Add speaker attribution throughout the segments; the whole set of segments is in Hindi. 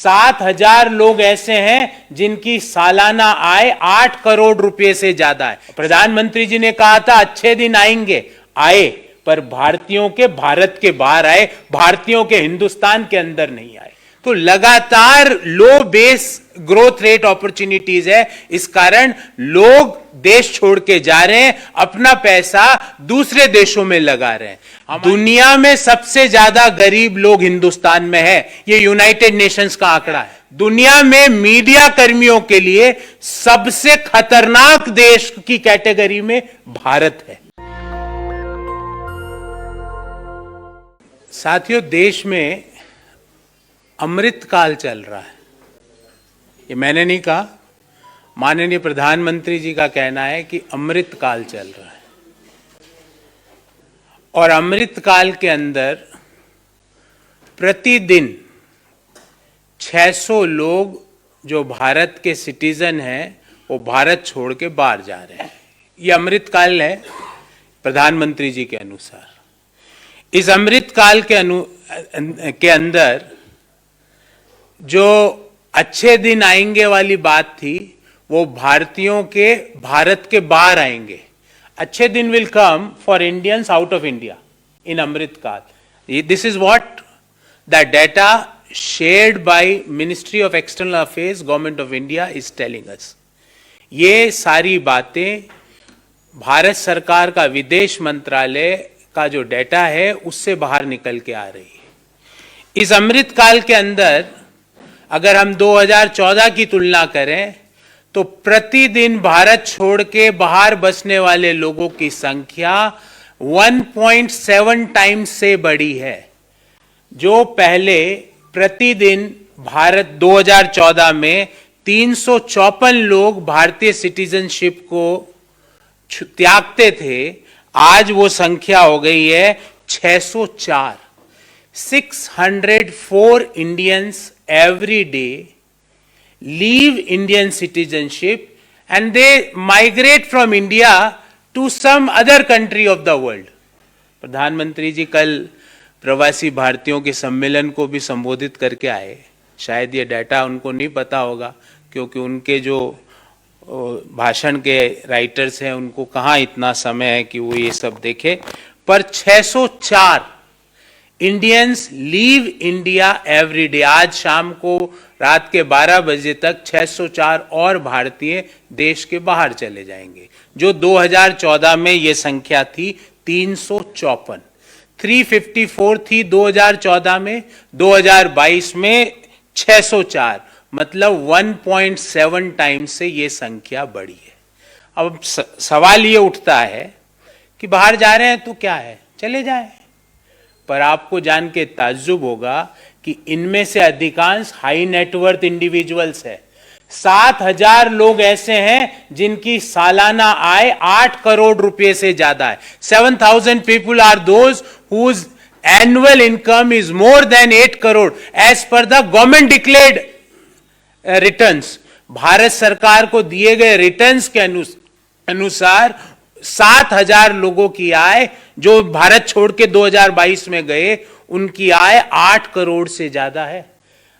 Speaker 1: 7,000 लोग ऐसे हैं जिनकी सालाना आय 8 करोड़ रुपए से ज्यादा है। प्रधानमंत्री जी ने कहा था अच्छे दिन आएंगे, आए, पर भारतीयों के भारत के बाहर आए, भारतीयों के हिंदुस्तान के अंदर नहीं आए। तो लगातार लो बेस ग्रोथ रेट अपॉर्चुनिटीज है, इस कारण लोग देश छोड़ के जा रहे हैं, अपना पैसा दूसरे देशों में लगा रहे हैं। दुनिया में सबसे ज्यादा गरीब लोग हिंदुस्तान में है, ये यूनाइटेड नेशंस का आंकड़ा है। दुनिया में मीडिया कर्मियों के लिए सबसे खतरनाक देश की कैटेगरी में भारत है। साथियों, देश में अमृतकाल चल रहा है, ये मैंने नहीं कहा, माननीय प्रधानमंत्री जी का कहना है कि अमृतकाल चल रहा है। और अमृतकाल के अंदर प्रतिदिन 600 लोग जो भारत के सिटीजन हैं वो भारत छोड़ के बाहर जा रहे हैं। ये अमृतकाल है प्रधानमंत्री जी के अनुसार। इस अमृतकाल के अंदर जो अच्छे दिन आएंगे वाली बात थी, वो भारतीयों के भारत के बाहर आएंगे। Achhe din will come for Indians out of India in Amritkaal. This is what the data shared by Ministry of External Affairs, Government of India is telling us. ये सारी बातें भारत सरकार का विदेश मंत्रालय का जो डेटा है उससे बाहर निकल के आ रही है। इस अमृतकाल के अंदर अगर हम 2014 की तुलना करें तो प्रतिदिन भारत छोड़ के बाहर बसने वाले लोगों की संख्या 1.7 टाइम्स से बड़ी है। जो पहले प्रतिदिन भारत 2014 में 354 लोग भारतीय सिटीजनशिप को त्यागते थे, आज वो संख्या हो गई है 604। 604 Indians every day leave Indian citizenship and they migrate from India to some other country of the world. प्रधानमंत्री जी कल प्रवासी भारतीयों के सम्मेलन को भी संबोधित करके आए। शायद ये डाटा उनको नहीं पता होगा, क्योंकि उनके जो भाषण के राइटर्स हैं उनको कहाँ इतना समय है कि वो ये सब देखे। पर 604 Indians leave India every day. आज शाम को रात के 12 बजे तक 604 और भारतीय देश के बाहर चले जाएंगे। जो 2014 में ये संख्या थी 354, 354 थी 2014 में, 2022 में 604, मतलब 1.7 टाइम्स से ये संख्या बढ़ी है। अब सवाल ये उठता है कि बाहर जा रहे हैं तो क्या है, चले जाएं। पर आपको जान के ताज्जुब होगा कि इनमें से अधिकांश हाई नेटवर्थ इंडिविजुअल्स है। 7,000 लोग ऐसे हैं जिनकी सालाना आय 8 करोड़ रुपए से ज्यादा है। 7,000 people are those whose annual income is more than 8 crore as per the government declared returns. Bharat सरकार को दिए गए रिटर्न्स के अनुसार 7,000 लोगों की आय जो भारत छोड़ के 2022 में गए, उनकी आय 8 करोड़ से ज्यादा है।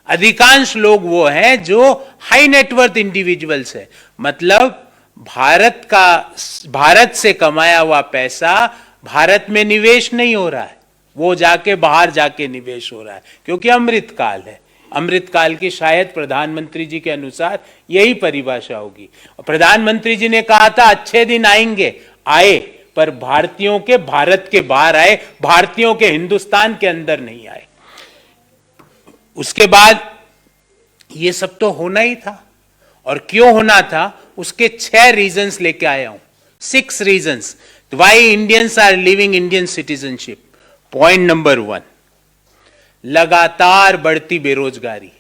Speaker 1: अधिकांश लोग वो हैं जो हाई नेटवर्थ इंडिविजुअल्स है, मतलब भारत से कमाया हुआ पैसा भारत में निवेश नहीं हो रहा है, वो जाके बाहर जाके निवेश हो रहा है, क्योंकि अमृतकाल है। अमृतकाल की शायद प्रधानमंत्री जी के अनुसार यही परिभाषा होगी। प्रधानमंत्री जी ने कहा था अच्छे दिन आएंगे, आए, पर भारतीयों के भारत के बाहर आए, भारतीयों के हिंदुस्तान के अंदर नहीं आए। उसके बाद ये सब तो होना ही था, और क्यों होना था उसके 6 रीजंस लेके आया हूं। 6 reasons why Indians are living Indian citizenship. Point number 1, लगातार बढ़ती बेरोजगारी।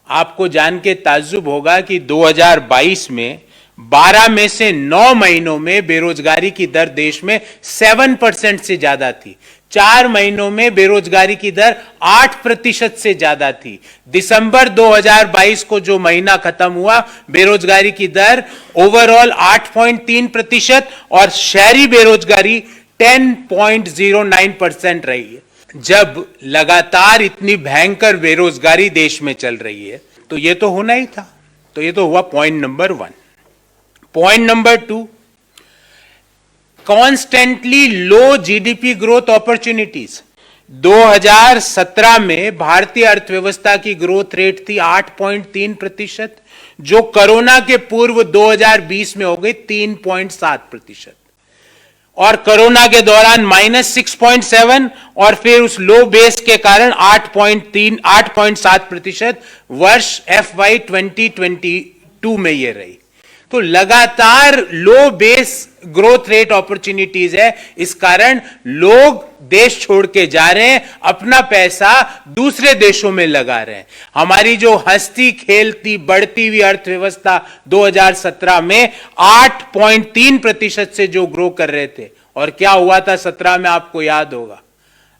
Speaker 1: आपको जान के ताज्जुब होगा कि 2022 में 12 में से 9 महीनों में बेरोजगारी की दर देश में 7% से ज्यादा थी। 4 महीनों में बेरोजगारी की दर 8% से ज्यादा थी। दिसंबर 2022 को जो महीना खत्म हुआ, बेरोजगारी की दर ओवरऑल 8.3% और शहरी बेरोजगारी 10.09% रही है। जब लगातार इतनी भयंकर बेरोजगारी देश में चल रही है तो ये तो होना ही था। तो ये तो हुआ point number 1। Point number 2, constantly low GDP growth opportunities. 2017 में भारतीय अर्थव्यवस्था की ग्रोथ रेट थी 8.3%, जो कोरोना के पूर्व 2020 में हो गई 3.7%, और कोरोना के दौरान -6.7, और फिर उस लो बेस के कारण 8.7% वर्ष FY 2022 में ये रही। तो लगातार लो बेस ग्रोथ रेट अपॉर्चुनिटीज है, इस कारण लोग देश छोड़ के जा रहे हैं, अपना पैसा दूसरे देशों में लगा रहे हैं। हमारी जो हंसती खेलती बढ़ती हुई अर्थव्यवस्था 2017 में 8.3% से जो ग्रो कर रहे थे, और क्या हुआ था 17 में आपको याद होगा,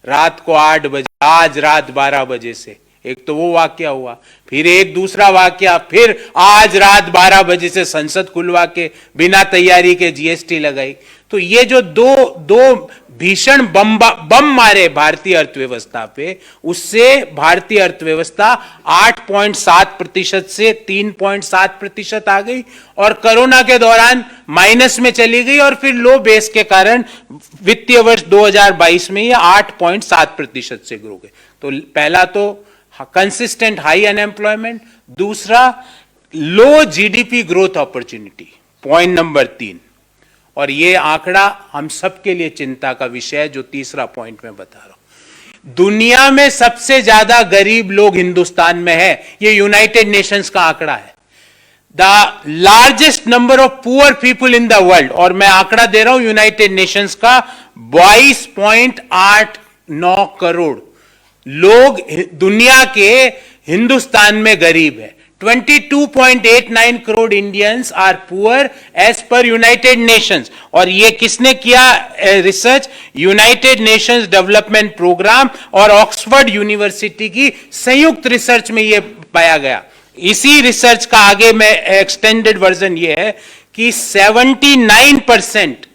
Speaker 1: रात को 8 बजे, आज रात 12 बजे से एक तो वो वाकया हुआ, फिर एक दूसरा वाकया, फिर आज रात 12 बजे से संसद खुलवा के बिना तैयारी के जीएसटी लगाई। तो ये जो दो भीषण बम मारे भारतीय अर्थव्यवस्था पे, उससे भारतीय अर्थव्यवस्था 8.7% से 3.7% आ गई, और कोरोना के दौरान माइनस में चली गई, और फिर लो बेस के कारण वित्तीय वर्ष 2022 में ये 8.7% से ग्रो गए। तो पहला तो कंसिस्टेंट हाई अनएम्प्लॉयमेंट, दूसरा low GDP growth opportunity, point number 3। और ये आंकड़ा हम सबके लिए चिंता का विषय है, जो तीसरा पॉइंट मैं बता रहा हूं। दुनिया में सबसे ज्यादा गरीब लोग हिंदुस्तान में है, ये यूनाइटेड नेशंस का आंकड़ा है। The largest number of poor people in the world, और मैं आंकड़ा दे रहा हूं यूनाइटेड नेशंस का, 22.89 करोड़ लोग दुनिया के हिंदुस्तान में गरीब है। 22.89 crore Indians are poor as per United Nations. और ये किसने किया research? United Nations development programme और ऑक्सफोर्ड यूनिवर्सिटी की संयुक्त रिसर्च में ये पाया गया। इसी रिसर्च का आगे में एक्सटेंडेड वर्जन ये है कि 79%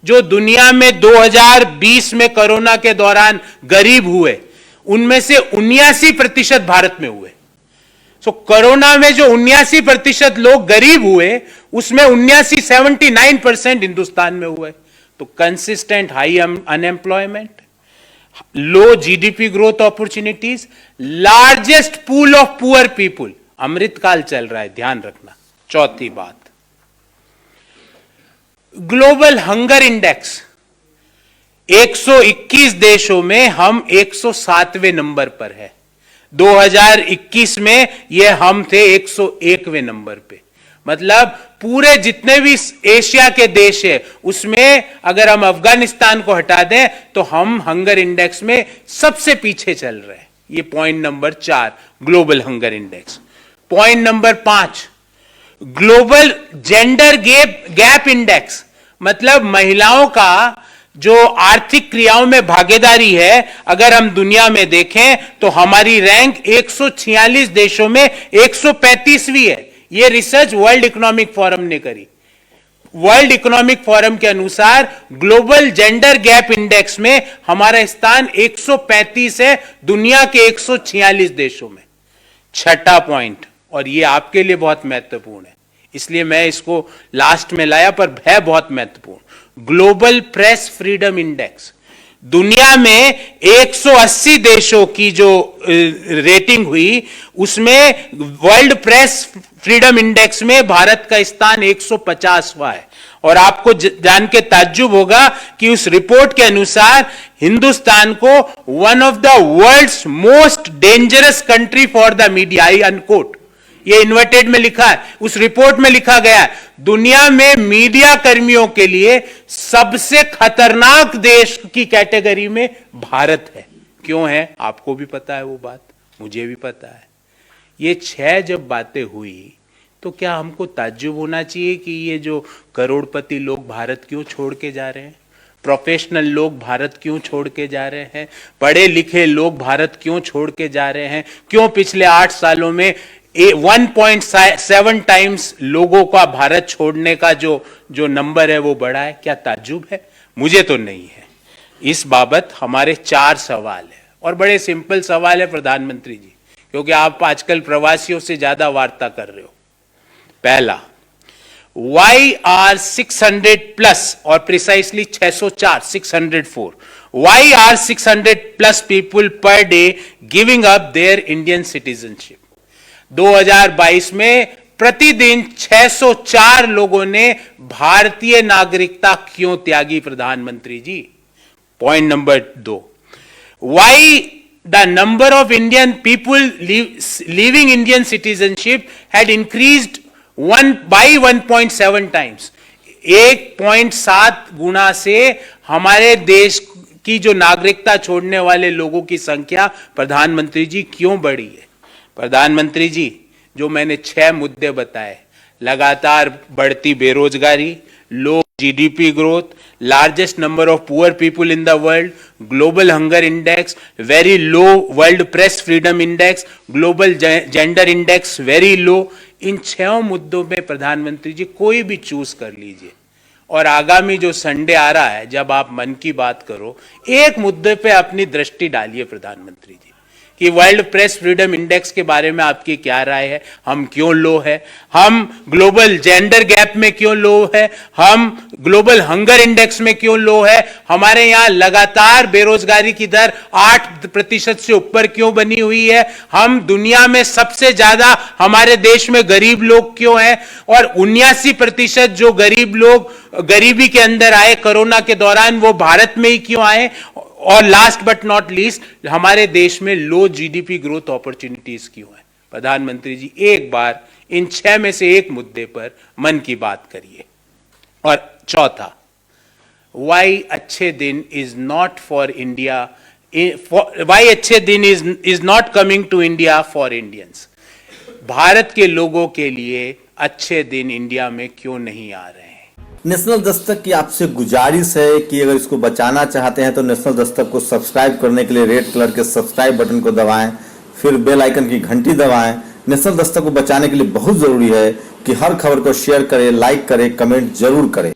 Speaker 1: जो दुनिया में 2020 में कोरोना के दौरान गरीब हुए, उनमें से 79% भारत में हुए। सो कोरोना में जो 79% लोग गरीब हुए, उसमें 79% हिंदुस्तान में हुए। तो consistent high unemployment, low GDP growth opportunities, largest pool of poor people, Amritkaal चल रहा है, ध्यान रखना। चौथी बात, ग्लोबल हंगर इंडेक्स, 121 देशों में हम 107वें नंबर पर है। 2021 में ये हम थे 101वें नंबर पे। मतलब पूरे जितने भी एशिया के देश है, उसमें अगर हम अफगानिस्तान को हटा दें तो हम हंगर इंडेक्स में सबसे पीछे चल रहे हैं। ये point number 4, global Hunger index. Point number 5, global gender gap index, मतलब महिलाओं का जो आर्थिक क्रियाओं में भागीदारी है, अगर हम दुनिया में देखें तो हमारी रैंक 146 देशों में 135वीं है। यह रिसर्च वर्ल्ड इकोनॉमिक फोरम ने करी। वर्ल्ड इकोनॉमिक फोरम के अनुसार ग्लोबल जेंडर गैप इंडेक्स में हमारा स्थान 135 है दुनिया के 146 देशों में। छठा पॉइंट, और यह आपके लिए बहुत महत्वपूर्ण है, इसलिए मैं इसको लास्ट में लाया, पर है बहुत महत्वपूर्ण, ग्लोबल प्रेस फ्रीडम इंडेक्स। दुनिया में 180 देशों की जो रेटिंग हुई, उसमें वर्ल्ड प्रेस फ्रीडम इंडेक्स में भारत का स्थान 150वां है। और आपको जान के ताज्जुब होगा कि उस रिपोर्ट के अनुसार हिंदुस्तान को one of the world's most dangerous country for the media, I unquote, ये इन्वर्टेड में लिखा है, उस रिपोर्ट में लिखा गया है, दुनिया में मीडिया कर्मियों के लिए सबसे खतरनाक देश की कैटेगरी में भारत है। क्यों है? आपको भी पता है वो बात, मुझे भी पता है। ये 6 जब बातें हुई तो क्या हमको ताज्जुब होना चाहिए कि ये जो करोड़पति लोग भारत क्यों छोड़ के जा रहे हैं? प्रोफेशनल लोग भारत क्यों छोड़ के जा रहे हैं? पढ़े लिखे लोग भारत क्यों छोड़ के जा रहे हैं? क्यों पिछले 8 सालों में 1.7 टाइम्स लोगों का भारत छोड़ने का जो नंबर है वो बढ़ा है? क्या ताज्जुब है? मुझे तो नहीं है। इस बाबत हमारे 4 सवाल है और बड़े सिंपल सवाल है प्रधानमंत्री जी, क्योंकि आप आजकल प्रवासियों से ज्यादा वार्ता कर रहे हो। पहला, why are 600 plus or precisely 604, 604, why are 600 plus people per day giving up their Indian citizenship? 2022 में प्रतिदिन 604 लोगों ने भारतीय नागरिकता क्यों त्यागी प्रधानमंत्री जी? Point number 2, why the number of Indian people leaving Indian citizenship had increased 1.7 times, 1.7 गुना से हमारे देश की जो नागरिकता छोड़ने वाले लोगों की संख्या प्रधानमंत्री जी क्यों बढ़ी है? प्रधानमंत्री जी, जो मैंने 6 मुद्दे बताए, लगातार बढ़ती बेरोजगारी, low GDP growth, largest number of poor people in the world, Global Hunger Index very low, World Press Freedom Index, Global Gender Index very low, in 6 मुद्दों में प्रधानमंत्री जी कोई भी चूज कर लीजिए और आगामी जो संडे आ रहा है जब आप मन की बात करो, एक मुद्दे पे अपनी दृष्टि डालिए प्रधानमंत्री जी कि वर्ल्ड प्रेस फ्रीडम इंडेक्स के बारे में आपकी क्या राय है, हम क्यों लो है, हम ग्लोबल जेंडर गैप में क्यों लो है, हम ग्लोबल हंगर इंडेक्स में क्यों लो है, हमारे यहां लगातार बेरोजगारी की दर 8% से ऊपर क्यों बनी हुई है, हम दुनिया में सबसे ज्यादा हमारे देश में गरीब लोग क्यों हैं और 79% जो गरीब लोग गरीबी के अंदर आए कोरोना के दौरान वो भारत में ही क्यों आए, और लास्ट बट नॉट लीस्ट हमारे देश में लो जीडीपी ग्रोथ अपॉर्चुनिटीज क्यों है? प्रधानमंत्री जी, एक बार इन 6 में से एक मुद्दे पर मन की बात करिए। और चौथा, वाई अच्छे दिन is not for India, why अच्छे दिन is not coming to India for Indians. Bharat के लोगों के लिए अच्छे दिन इंडिया में क्यों नहीं आ रहे हैं?
Speaker 2: नेशनल दस्तक की आपसे गुजारिश है कि अगर इसको बचाना चाहते हैं तो नेशनल दस्तक को सब्सक्राइब करने के लिए रेड कलर के सब्सक्राइब बटन को दबाएं, फिर बेल आइकन की घंटी दबाएं। नेशनल दस्तक को बचाने के लिए बहुत जरूरी है कि हर खबर को शेयर करें, लाइक करें, कमेंट जरूर करें।